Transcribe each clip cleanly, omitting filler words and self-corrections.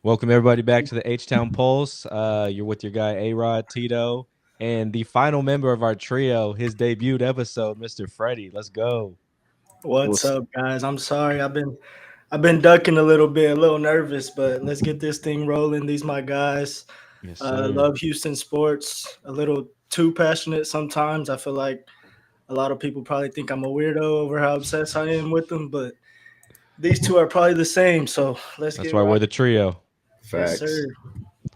Welcome everybody back to the H-Town Pulse. You're with your guy A-Rod, Tito, and the final member of our trio, his debut episode, Mr. Freddie. Let's go. What's What's up, guys? I'm sorry. I've been ducking a little bit, a little nervous, but let's get this thing rolling. These my guys. Yes, sir. Love Houston sports. A little too passionate sometimes. I feel like a lot of people probably think I'm a weirdo over how obsessed I am with them, but these two are probably the same. So let's That's get why we're right. the trio. Yes, facts? sir.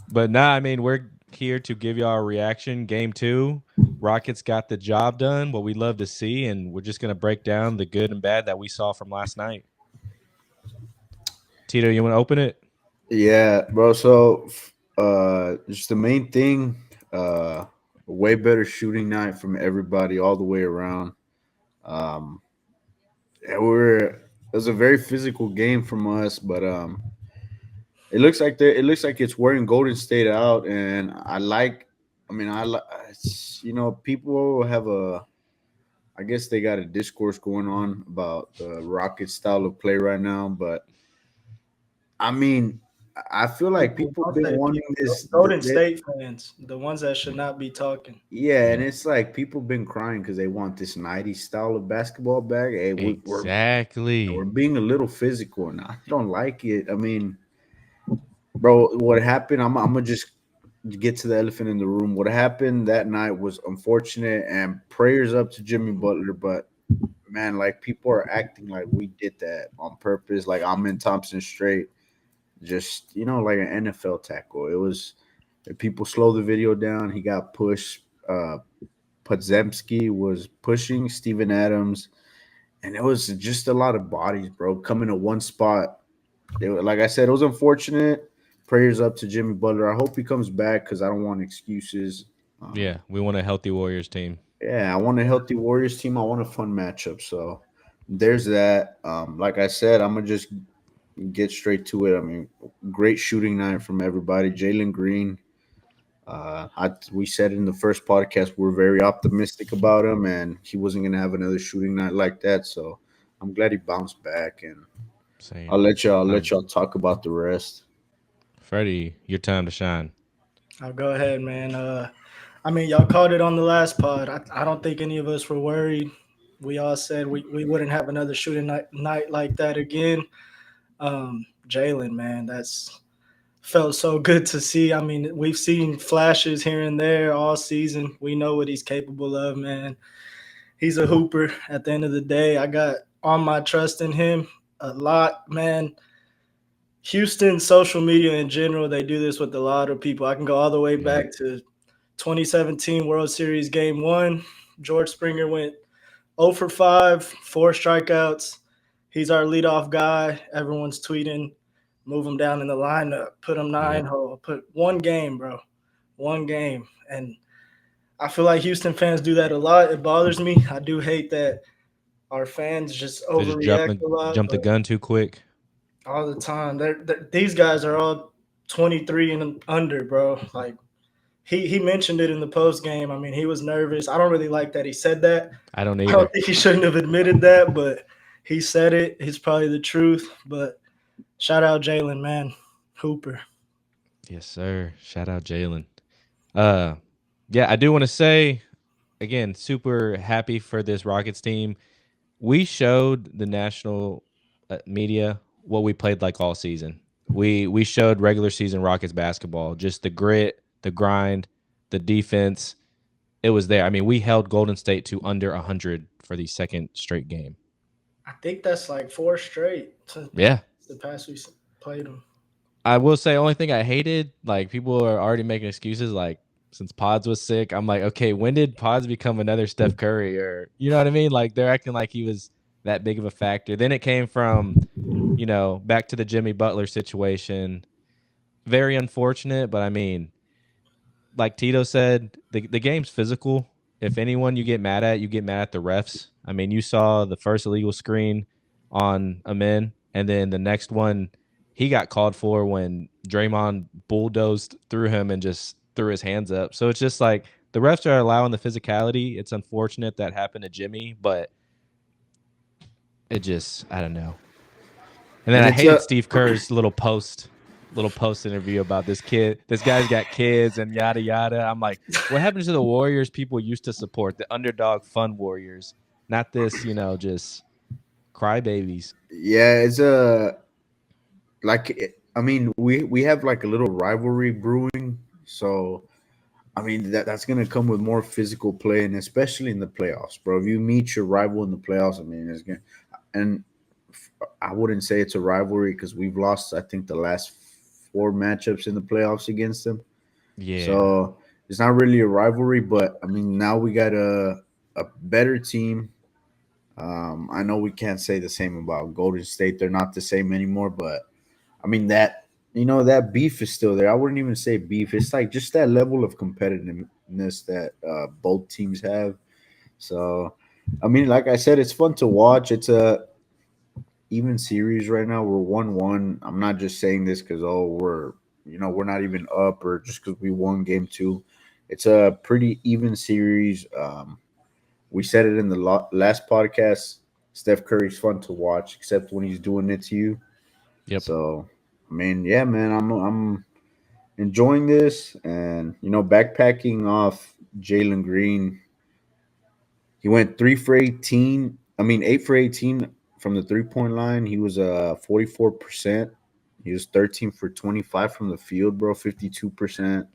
But nah, I mean, we're here to give y'all a reaction. Game 2, Rockets got the job done, what we love to see, and we're just going to break down the good and bad that we saw from last night. Tito, you want to open it? Yeah, bro. So, just the main thing, way better shooting night from everybody all the way around. Um, yeah, it was a very physical game from us, but it looks like it's wearing Golden State out, and I mean, I like, people have I guess they got a discourse going on about the Rockets style of play right now, but I mean, I feel like People, people don't been say wanting people. this. Golden State fans, the ones that should not be talking. Yeah, and Yeah. it's like people been crying because they want this '90s style of basketball back. Hey, we're Exactly. being a little physical, and I don't like it. I mean, bro, what happened? I'm gonna just get to the elephant in the room. What happened that night was unfortunate, and prayers up to Jimmy Butler. But man, like people are acting like we did that on purpose. Like I'm in Thompson straight, just like an NFL tackle. It was. If people slow the video down, he got pushed. Podzemski was pushing Steven Adams, and it was just a lot of bodies, bro, coming to one spot. Like I said, it was unfortunate. Prayers up to Jimmy Butler. I hope he comes back because I don't want excuses. Um, Yeah, we want a healthy Warriors team. yeah, I want a healthy Warriors team. I want a fun matchup. So there's that. Like I said, I'm gonna just get straight to it. I mean, great shooting night from everybody. Jalen Green. We said in the first podcast we're very optimistic about him, and he wasn't going to have another shooting night like that. So I'm glad he bounced back, and Same. I'll let Um, y'all talk about the rest. Freddie, your time to shine. I'll go ahead, man. I mean, y'all called it on the last pod. I don't think any of us were worried. We all said we wouldn't have another shooting night like that again. Jalen, man, that's felt so good to see. I mean, we've seen flashes here and there all season. We know what he's capable of, man. He's a hooper at the end of the day. I got all my trust in him a lot, man. Houston social media in general, they do this with a lot of people. I can go all the way Yeah. back to 2017 World Series Game 1. George Springer went 0 for 5, 4 strikeouts. He's our leadoff guy. Everyone's tweeting, move him down in the lineup, put him Yep. 9 hole. Put one game, bro. One game. And I feel like Houston fans do that a lot. It bothers me. I do hate that our fans just They just overreact a lot, jump the but gun too quick. all the time. These guys are all 23 and under, bro. Like he mentioned it in the post game. I mean, he was nervous. I don't really like that he said that. I don't I don't either. think he shouldn't have admitted that, but he said it. It's probably the truth. But shout out Jalen, man, Hooper. Yes, sir. Shout out Jalen. Uh, yeah, I do want to say again, super happy for this Rockets team. We showed the national media what we played like all season. We showed regular season Rockets basketball, just the grit, the grind, the defense. It was there. I mean, we held Golden State to under 100 for the second straight game. I think that's like 4 straight since Yeah. the past we played them. I will say only thing I hated, like people are already making excuses like since Pods was sick, I'm like, okay, when did Pods become another Steph Curry or you know what I mean? Like they're acting like he was that big of a factor. Then it came from, back to the Jimmy Butler situation. Very unfortunate, but I mean, like Tito said, the game's physical. If anyone you get mad at the refs. I mean, you saw the first illegal screen on Amin, and then the next one he got called for when Draymond bulldozed through him and just threw his hands up. So it's just like the refs are allowing the physicality. It's unfortunate that happened to Jimmy, but I don't know. And then And I it's hated Steve Kerr's little post little post interview about this kid. This guy's got kids and yada yada. I'm like, what happened to the Warriors people used to support? The underdog fun Warriors, not this, just crybabies. Yeah, it's I mean, we have like a little rivalry brewing, so I mean that's gonna come with more physical play, and especially in the playoffs, bro. If you meet your rival in the playoffs, I mean, it's gonna. And I wouldn't say it's a rivalry because we've lost, I think, the last four matchups in the playoffs against them. Yeah. So it's not really a rivalry, but I mean, now we got a better team. I know we can't say the same about Golden State; they're not the same anymore. But I mean that beef is still there. I wouldn't even say beef. It's like just that level of competitiveness that both teams have. So, I mean, like I said, it's fun to watch. It's a even series right now. We're 1-1. I'm not just saying this because we're not even up or just because we won game two. It's a pretty even series. We said it in the last podcast. Steph Curry's fun to watch, except when he's doing it to you. Yep. So, I mean, yeah, man, I'm enjoying this, and backpacking off Jalen Green. He went 3 for 18. I mean, 8 for 18 from the 3 point line. He was 44%. He was 13 for 25 from the field, bro. 52%.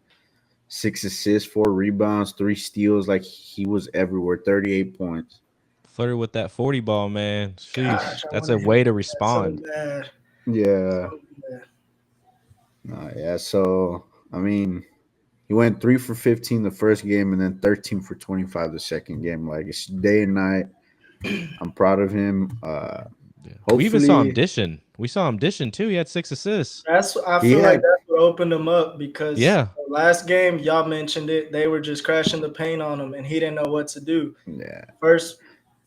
6 assists, 4 rebounds, 3 steals. Like he was everywhere. 38 points. Flirted with that 40 ball, man. Gosh, Sheesh. I That's want to a hit way to that so respond. bad. Yeah. So bad. Yeah. So I mean, he went 3 for 15 the first game, and then 13 for 25 the second game. Like it's day and night. I'm proud of him. Yeah. We even saw him Hopefully, dishing. We saw him dishing too. He had 6 assists. I he feel like had. that's what opened him up because Yeah. the last game y'all mentioned it. They were just crashing the paint on him, and he didn't know what to do. Yeah. First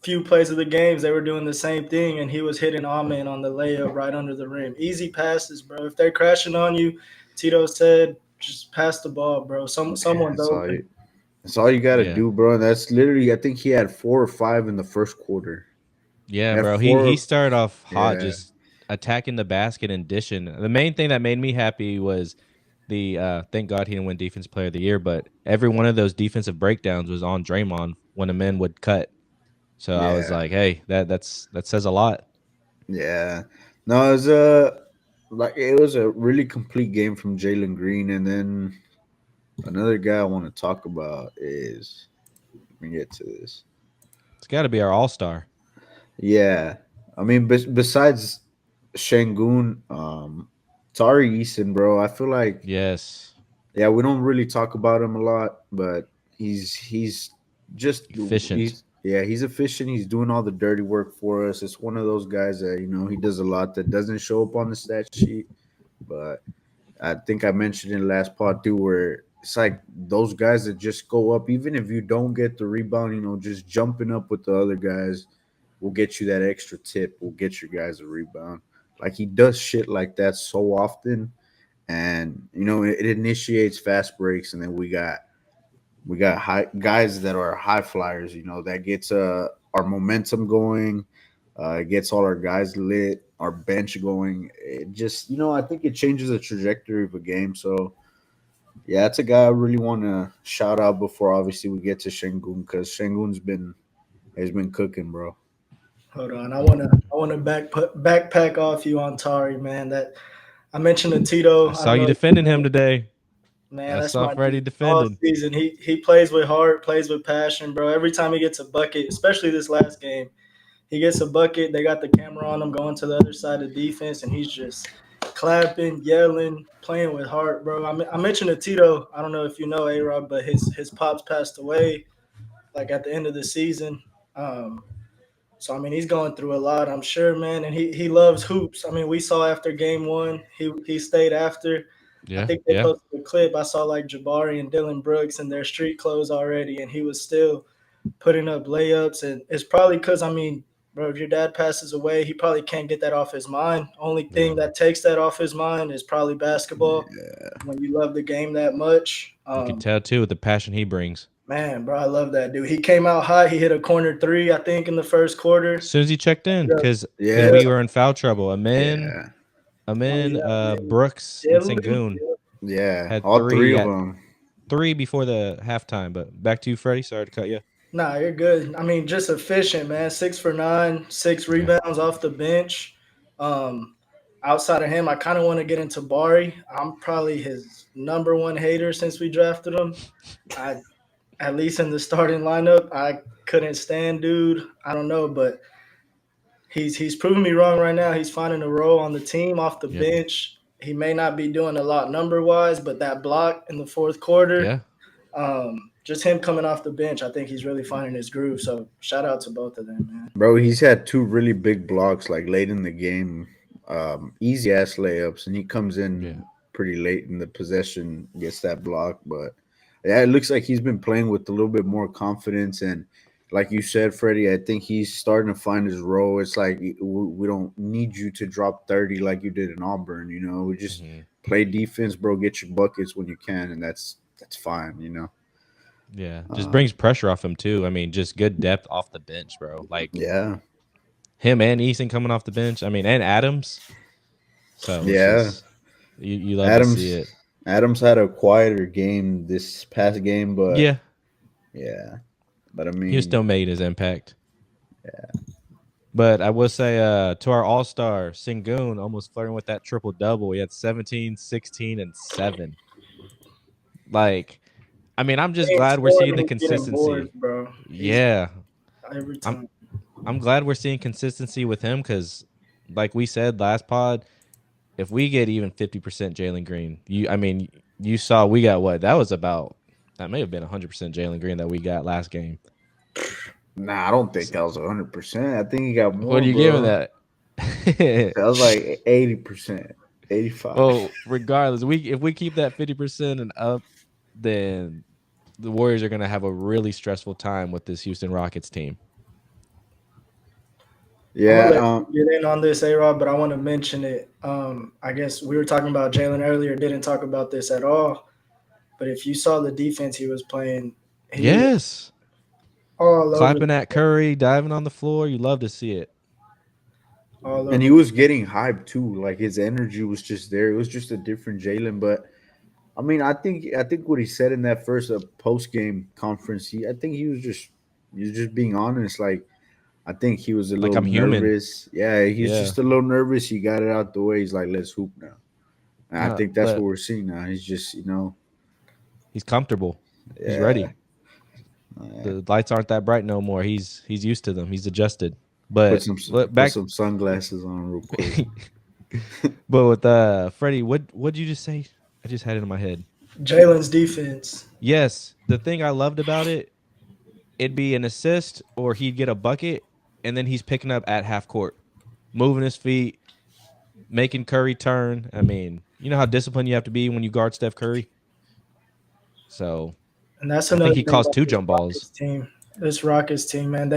few plays of the games, they were doing the same thing, and he was hitting Amen on the layup right under the rim. Easy passes, bro. If they're crashing on you, Tito said, just pass the ball, bro. Yeah, Someone's open. that's all you got to Yeah. do, bro. And that's literally, I think he had 4 or 5 in the first quarter. Yeah, At bro. He four, started off hot, yeah, just attacking the basket and dishing. The main thing that made me happy was the thank God he didn't win defense player of the year, but every one of those defensive breakdowns was on Draymond when the men would cut. So I was yeah, like, hey, that says a lot. yeah. No, it was a really complete game from Jalen Green, and then another guy I want to talk about is let me get to this. It's got to be our all-star. Yeah, I mean, besides Shangun, Tari Eason, bro, I feel like Yes. yeah, we don't really talk about him a lot, but he's just Efficient. he's efficient. He's doing all the dirty work for us. It's one of those guys that he does a lot that doesn't show up on the stat sheet, but I think I mentioned in the last part too, where it's like those guys that just go up, even if you don't get the rebound, just jumping up with the other guys will get you that extra tip, will get your guys a rebound. Like he does shit like that so often, and it initiates fast breaks, and then we got high guys that are high flyers. That gets our momentum going, it gets all our guys lit, our bench going. It just I think it changes the trajectory of a game. So yeah, that's a guy I really want to shout out before obviously we get to Shengun because Shengun's been has been cooking, bro. Hold on, I wanna backpack off you on Tari, man. That I mentioned to Tito. I I saw don't you know if defending him today. man, I that's saw my Freddie dude all defending. season. He plays with heart, plays with passion, bro. Every time he gets a bucket, especially this last game, he gets a bucket. They got the camera on him going to the other side of defense, and he's just clapping, yelling, playing with heart, bro. I mentioned to Tito. I don't know if you know A Rob, but his pops passed away like at the end of the season. So I mean, he's going through a lot, I'm sure, man. And he loves hoops. I mean, we saw after game one, he stayed after. I Yeah, think they yeah. posted a clip. I saw like Jabari and Dylan Brooks in their street clothes already, and he was still putting up layups. And it's probably because I mean, bro, if your dad passes away, he probably can't get that off his mind. Only thing No. that takes that off his mind is probably basketball. When you love the game that much, You could tell too with the passion he brings. man, bro, I love that dude. He came out hot. He hit a corner three, I think, in the first As quarter. soon as he checked in, because Yeah, Hit we a were in foul trouble. A man, yeah, Oh Amin, yeah, man. Brooks, and Dylan. Sengun Yeah, had all three of three them. three before the halftime. But back to you, Freddie. Sorry to cut you. Nah, you're good. I mean, just efficient, man. 6 for 9, six Yeah. rebounds off the bench. Um, Outside of him, I kind of want to get into Bari. I'm probably his number one hater since we drafted him. I At least in the starting lineup, I couldn't stand dude. I don't know, but he's proving me wrong right now. He's finding a role on the team off the Yep. bench. He may not be doing a lot number wise, but that block in the fourth quarter, Yeah. just him coming off the bench, I think he's really finding his groove. So shout out to both of them, man. Bro, he's had two really big blocks like late in the game, easy ass layups, and he comes Yeah. in pretty late in the possession, gets that block. But yeah, it looks like he's been playing with a little bit more confidence, and like you said, Freddie, I think he's starting to find his role. It's like we don't need you to drop 30 like you did in Auburn. We just Hmm. play defense, bro. Get your buckets when you can, and that's fine. Yeah. Just Um, brings pressure off him too. I mean, just good depth off the bench, bro. Like yeah, him and Easton coming off the bench. I mean, and Adams. So it's yeah. just you love to see Adams it. Adams had a quieter game this past game, but Yeah. yeah. But I He was mean, still made his impact. But I will say to our all-star, Sengun, almost flirting with that triple-double. He had 17, 16, and 7. Like, I mean, I'm just He ain't glad we're seeing scoring, the he's getting boards, consistency. bro. He's Yeah. every I'm time. I'm glad we're seeing consistency with him because, like we said last pod, if we get even 50% Jalen Green, you saw we got what? That may have been 100% Jalen Green that we got last game. nah, I don't think that was 100%. I think he got What more, are you giving bro. that? That was like 80%, 85. Well, regardless, if we keep that 50% and up, then the Warriors are going to have a really stressful time with this Houston Rockets team. I'm gonna Yeah, let you get in on this, A Rod, but I want to mention it. I guess we were talking about Jalen earlier, didn't talk about this at all. But if you saw the defense he was playing, he was Yes. all over Clapping at Curry, diving on the floor. You love to see it. all and he over. was getting hyped too. Like his energy was just there. It was just a different Jalen. But I mean, I think what he said in that first post game conference, I think he was just being honest. Like I think he was a Like little I'm human. nervous. Yeah, he's Yeah. just a little nervous. He got it out the way. He's like, let's hoop now. And I think that's what But we're seeing now. He's just, he's comfortable. He's yeah, ready. yeah. The lights aren't that bright no more. He's used to them. He's adjusted. Put But some look put back. some sunglasses on real quick. But with Freddie, what'd you just say? I just had it in my head. Jalen's defense. Yes, the thing I loved about it, it'd be an assist or he'd get a bucket, and then he's picking up at half court, moving his feet, making Curry turn. I mean, you know how disciplined you have to be when you guard Steph Curry. So And that's I think another he thing caused about two this jump Rockets balls. team. This Rockets team, man,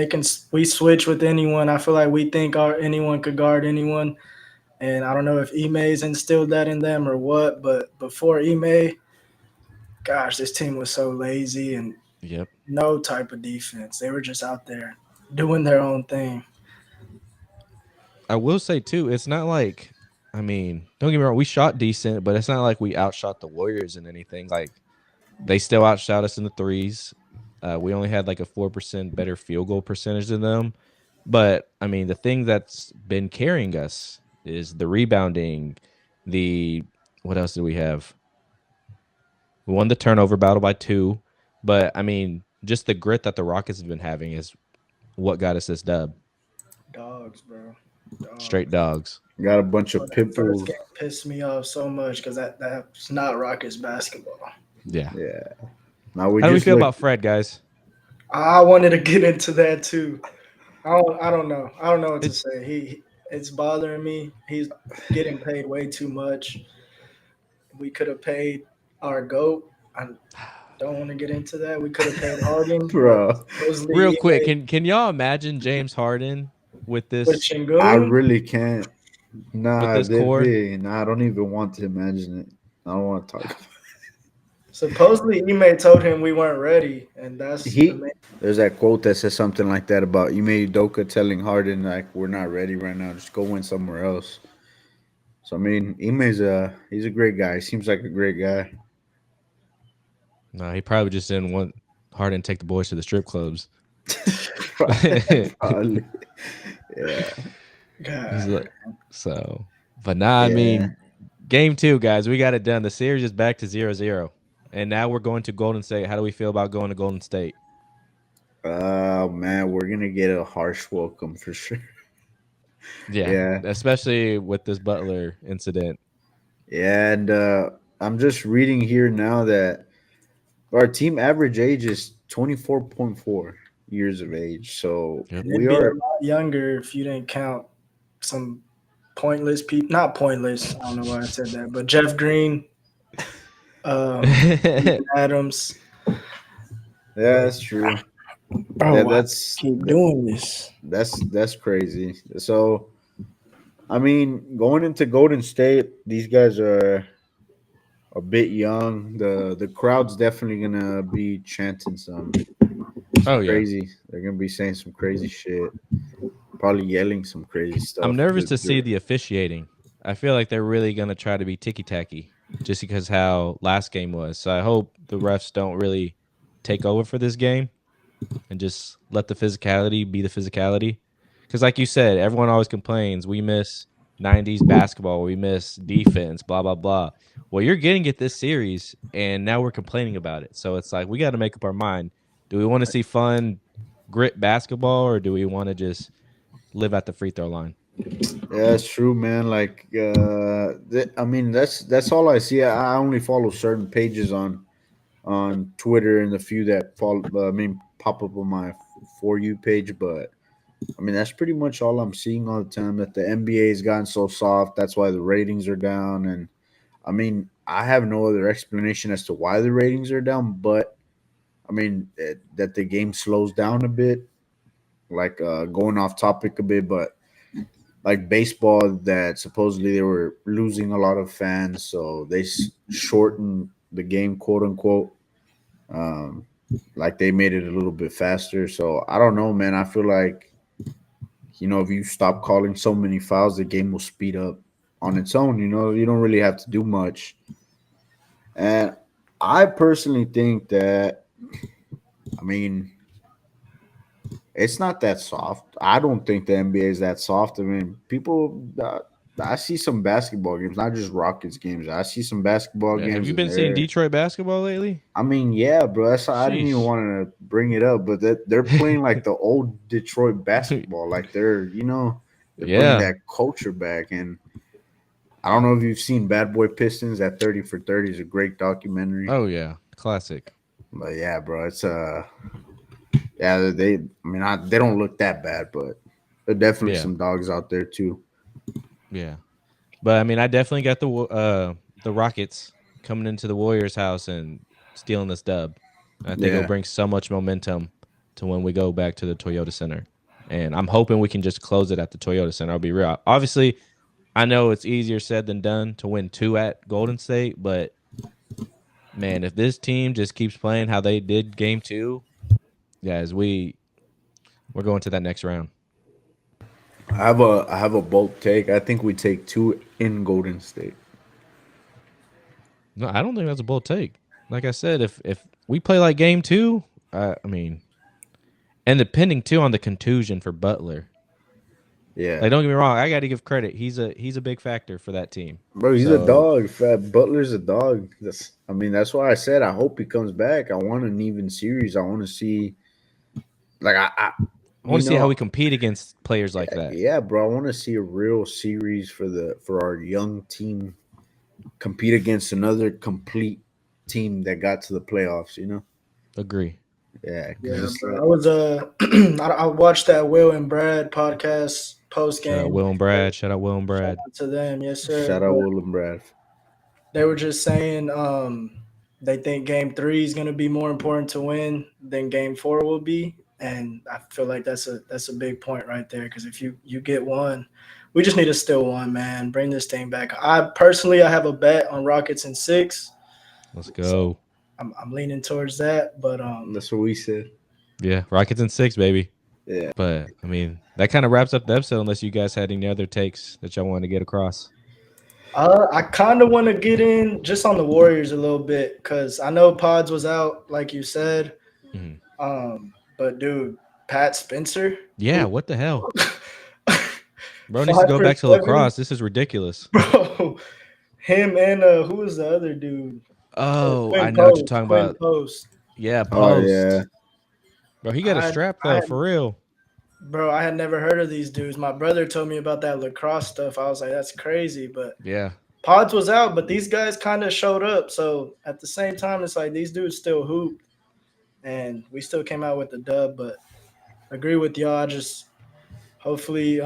we switch with anyone. I feel like we think anyone could guard anyone. And I don't know if Ime's instilled that in them or what, but before Ime, gosh, this team was so lazy and Yep. no type of defense. They were just out there doing their own thing. I will say too, it's not like I mean, don't get me wrong, we shot decent, but it's not like we outshot the Warriors in anything. Like they still outshot us in the threes. We only had like a 4% better field goal percentage than them. But I mean, the thing that's been carrying us is the rebounding. The what else do we have? We won the turnover battle by 2, but I mean, just the grit that the Rockets have been having is what got us this dub. Dogs, bro. Straight Dogs. dogs. Got a bunch So of that pit first bulls. game pissed me off so much because that's not Rockets basketball. Yeah. Yeah. Now we How do we just feel look. about Fred, guys? I wanted to get into that too. I don't know. I don't know what to It's say. It's bothering me. He's getting paid way too much. We could have paid our goat. I don't want to get into that. We could have paid Harden, but Bro, real supposedly quick. Ime Can y'all imagine James Harden with with this I Shingun. really can't. with Nah, this that core? big. Nah, I don't even want to imagine it. I don't want to talk about Supposedly Ime told him we weren't ready, and it. that's the He main. There's that quote that says something like that about Ime Udoka telling Harden like we're not ready right now. Just go win somewhere else. So I mean, he's a great guy. He seems like a great guy. No, he probably just didn't want Harden to take the boys to the strip clubs. Probably. Yeah. He's God. like, so, but nah, I Yeah. mean, game two, guys, we got it done. The series is back to 0-0. And now we're going to Golden State. How do we feel about going to Golden State? Oh man, we're gonna get a harsh welcome for sure. Yeah, Yeah. especially with this Butler incident. Yeah, and I'm just reading here now that our team average age is 24.4 years of age. So Yep. It'd we be a are, lot younger if you didn't count some pointless people. Not pointless. I don't know why I said that, but Jeff Green, Steven Adams. yeah, that's true. Bro, Yeah, why keep doing this? that's crazy. So I mean, going into Golden State, these guys are a bit young. The crowd's definitely gonna be chanting some Oh yeah. crazy. They're gonna be saying some crazy shit. Probably yelling some crazy I'm stuff. nervous to see the officiating. I feel like they're really going to try to be ticky tacky just because how last game was. So I hope the refs don't really take over for this game and just let the physicality be the physicality. Because, like you said, everyone always complains we miss 90s basketball, we miss defense, blah, blah, blah. Well, you're getting it this series, and now we're complaining about it. So it's like we got to make up our mind. Do we want to see fun, grit basketball, or do we want to just live at the free throw line? Yeah, that's true, man. Like, I mean, that's all I see. I only follow certain pages on Twitter and the few that follow. I mean, pop up on my for you page, but I mean, that's pretty much all I'm seeing all the time. That the NBA has gotten so soft. That's why the ratings are down. And I mean, I have no other explanation as to why the ratings are down. But I mean, that the game slows down a bit. Like going off topic a bit, but like baseball, that supposedly they were losing a lot of fans, so they shortened the game, quote unquote. Um, like they made it a little bit faster. So I don't know, man. I feel like if you stop calling so many fouls, the game will speed up on its own. You don't really have to do much. And I personally think that, I mean, it's not that soft. I don't think the NBA is that soft. I mean, people. I see some basketball games, not just Rockets games. I see some basketball Yeah, have games, you and been seeing they're. Detroit basketball lately? I mean, yeah, bro. I didn't even Sheesh. want to bring it up, but they're playing like the old Detroit basketball. Like they're bringing Yeah. that culture back. And I don't know if you've seen Bad Boy Pistons. That 30 for 30 is a great documentary. Oh yeah. Classic. But yeah, bro, it's yeah, I mean, they don't look that bad, but there are definitely Yeah. some dogs out there too. Yeah. But I mean, I definitely got the Rockets coming into the Warriors' house and stealing this dub. I think it'll Yeah, bring so much momentum to when we go back to the Toyota Center. And I'm hoping we can just close it at the Toyota Center. I'll be real. Obviously, I know it's easier said than done to win 2 at Golden State, but man, if this team just keeps playing how they did game 2, guys, we're going to that next round. I have a bold take. I think we take two in Golden State. No, I don't think that's a bold take. Like I said, if we play like game 2, I mean, and depending too on the contusion for Butler. Yeah, Like, don't get me wrong, I got to give credit. He's a big factor for that team. bro, he's a So dog. Fat Butler's a dog. I mean, that's why I said I hope he comes back. I want an even series. I want to see, like, I want to see how we compete against players like that. yeah, bro. I want to see a real series for our young team compete against another complete team that got to the playoffs. Agree. Yeah, Yeah, because it's bro. I was I watched that Will and Brad podcast post Shout out game. Will and Brad. Shout out Will and Shout Brad. out to them, yes sir. shout out But Will and Brad. they were just saying they think game 3 is going to be more important to win than game 4 will be, and I feel like that's a big point right there, because if you get one, we just need to steal one, man. Bring this thing back. I have a bet on Rockets in 6, Let's so go. I'm leaning towards that, but That's what we said. Yeah, Rockets in 6, baby. Yeah. But I mean, that kind of wraps up the episode. Unless you guys had any other takes that y'all wanted to get across. I kind of want to get in just on the Warriors a little bit because I know Pods was out, like you said. Mhm. But dude, Pat Spencer, Yeah, who what the hell? Bro needs to five go for back to 7, lacrosse. This is ridiculous. bro. Him and who was the other dude? Oh, I Quinn know what you're Post. talking Quinn about. Post. Yeah, Oh yeah, post. Bro, he got a I strap I though, had for real. bro, I had never heard of these dudes. My brother told me about that lacrosse stuff. I was like, that's crazy. But Yeah. Pods was out, but these guys kind of showed up. So at the same time, it's like these dudes still hooped, and we still came out with the dub. But agree with y'all. I just hopefully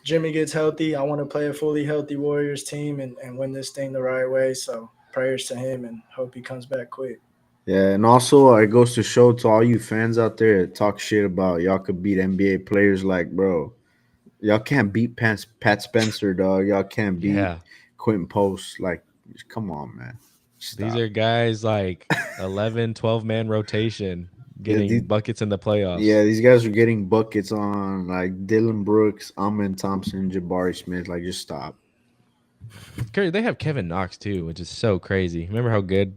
Jimmy gets healthy. I want to play a fully healthy Warriors team and win this thing the right way. So prayers to him and hope he comes back quick. yeah, and also it goes to show to all you fans out there that talk shit about y'all could beat NBA players. Like, bro, y'all can't beat Pat Spencer, dog. Y'all can't beat Yeah. Quentin Post. Like, come on, man, These stop. are guys like 11, 12 man rotation Yeah, getting buckets in the playoffs. yeah, these guys are getting buckets on like Dylan Brooks, Amin Thompson, Jabari Smith. Like, just stop. They have Kevin Knox too, which is so crazy. Remember how good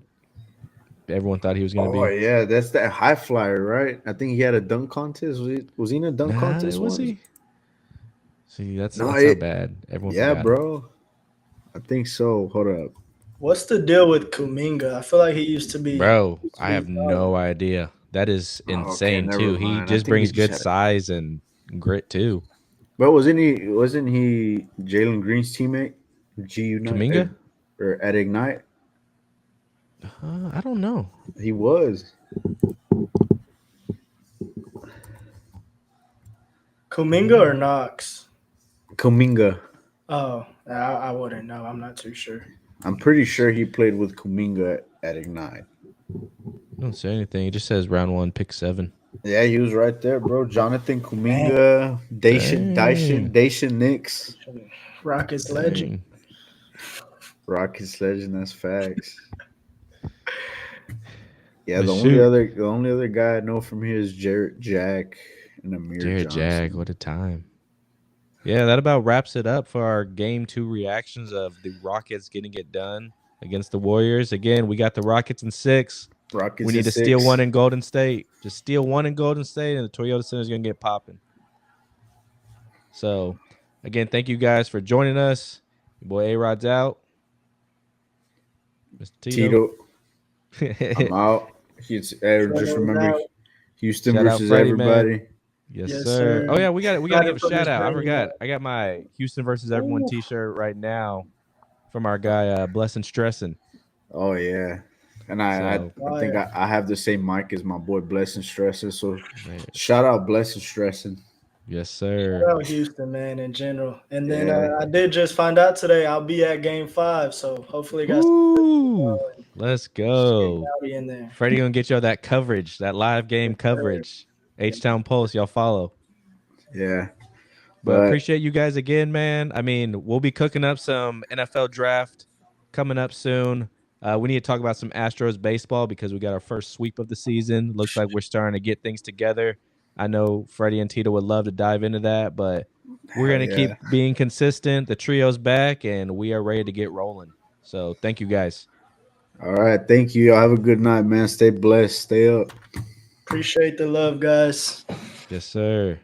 everyone thought he was going to Oh be? yeah, that's that high flyer, right? I think he had a dunk contest. Was he in a dunk Nah, contest was once? he? See, that's No, that's how it. bad everyone Yeah, forgot him. bro. I think so. Hold up. What's the deal with Kuminga? I feel like he used to be Bro, I have solid. no idea. That is Oh, okay, insane never too. He mind. I just think he brings just good had. size and grit too. But wasn't he Jalen Green's teammate? G Unite Kaminga? or at Ignite? I don't know. He was. Kuminga or Knox? Kuminga. Oh, I wouldn't know. I'm not too sure. I'm pretty sure he played with Kuminga at Ignite. I don't say anything. It just says round one, pick 7. Yeah, he was right there, bro. Jonathan Man, Kuminga, Dang. Dacian Nix, Rockets legend. Dang. Rockets legend. That's facts. Yeah, But shoot. the only other guy I know from here is Jarrett Jack and Amir Jared Jack, Johnson. what a time. Yeah, that about wraps it up for our game 2 reactions of the Rockets getting it done against the Warriors. Again, we got the Rockets in 6. We Rockets need at to steal one 6. in Golden State. Just steal one in Golden State, and the Toyota Center is going to get popping. So, again, thank you guys for joining us. Your boy A-Rod's out. Mr. Tito. Tito, I'm out. Just Trevor was remember out. Houston Shout out versus Freddie, man. everybody. Yes, Yes, sir. sir. Oh yeah, we gotta give Excited a for this shout out. I game. forgot. I got my Houston versus everyone Ooh. T-shirt right now from our guy Blessing Stressin. Oh yeah. And So I think Fire. I have the same mic as my boy Blessing Stressing. So man, shout out Blessing Stressing. yes, Shout sir. out Houston, man, in general. And then Yeah. I did just find out today I'll be at Game 5, so hopefully, guys, Woo! Let's get go. Rowdy in there. Freddie gonna get y'all that coverage, that live game Yes, sir. coverage. H Town Post, y'all follow. Yeah. But But appreciate you guys again, man. I mean, we'll be cooking up some NFL draft coming up soon. We need to talk about some Astros baseball because we got our first sweep of the season. Looks like we're starting to get things together. I know Freddie and Tito would love to dive into that, but we're hell going to yeah. keep being consistent. The trio's back, and we are ready to get rolling. So thank you guys. All right. Thank you. Y'all have a good night, man. Stay blessed. Stay up. Appreciate the love, guys. Yes, sir.